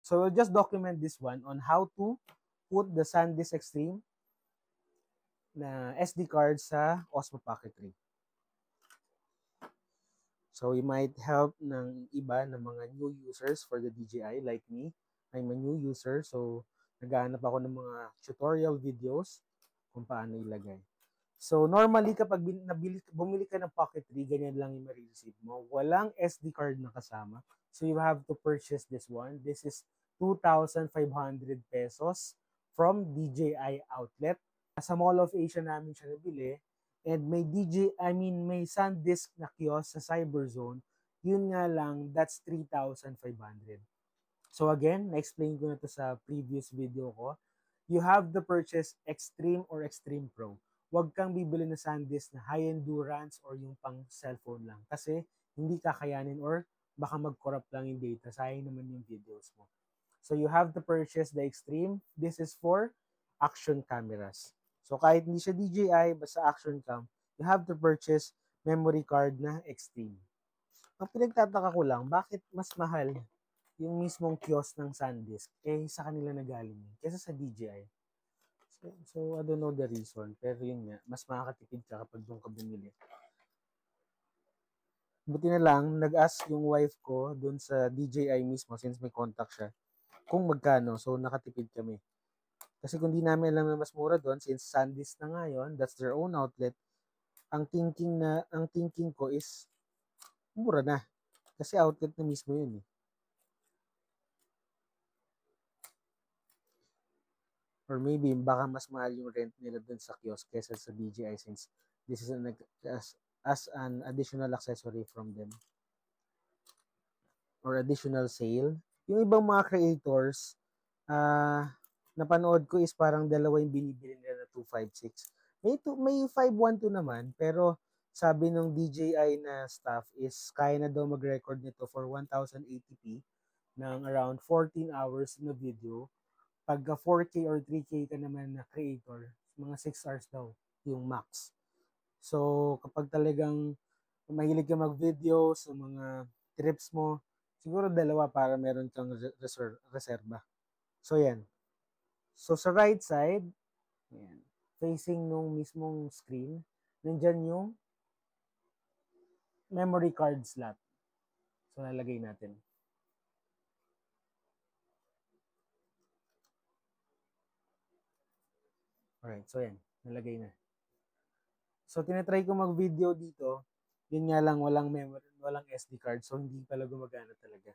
So we'll just document this one on how to put the SanDisk Extreme na SD card sa Osmo Pocket 3. So it might help ng iba ng mga new users for the DJI like me. I'm a new user, so naghahanap ako ng mga tutorial videos kung paano ilagay. So normally kapag bumili ka ng Pocket 3, ganyan lang yung ma-receive mo. Walang SD card na kasama. So you have to purchase this one. This is 2,500 pesos from DJI outlet. Sa Mall of Asia namin siya nabili. And may SanDisk na kiosk sa Cyberzone. Yun nga lang, that's 3,500. So again, na-explain ko na to sa previous video ko. You have to purchase Extreme or Extreme Pro. Huwag kang bibili na SanDisk na high endurance or yung pang cellphone lang. Kasi hindi kakayanin or baka mag-corrupt lang yung data. Sayang naman yung videos mo. So you have to purchase the Extreme. This is for action cameras. So kahit hindi siya DJI, basta action cam, you have to purchase memory card na Extreme. Ang pinagtataka ko lang, bakit mas mahal yung mismong kiosk ng SanDisk sa kanila na galing kaysa sa DJI? So I don't know the reason, pero yun nga, mas makakatipid ka kapag doon ka bumili. Buti na lang, nag-ask yung wife ko doon sa DJI mismo, since may contact siya, kung magkano. So nakatipid kami. Kasi kung di namin alam na mas mura doon, since SanDisk na nga yun, that's their own outlet, ang thinking ko is, mura na. Kasi outlet na mismo yun eh. Or maybe, baka mas mahal yung rent nila doon sa kiosk kesa sa DJI since this is as an additional accessory from them. Or additional sale. Yung ibang mga creators, napanood ko is parang dalawa yung binibili nila na 256. May 512 naman, pero sabi ng DJI na staff is kaya na daw mag-record nito for 1080p ng around 14 hours na video. Pagka 4K or 3K ka naman na creator, mga 6 hours daw yung max. So kapag talagang mahilig ka mag-video sa mga trips mo, siguro dalawa para meron kang reserva. So yan. So, sa right side, ayan, facing nung mismong screen, nandyan yung memory card slot. So, nalagay natin. Alright, so yan, nalagay na. So, tinatry ko mag-video dito. Yun nga lang, walang SD card. So, hindi pala gumagana talaga.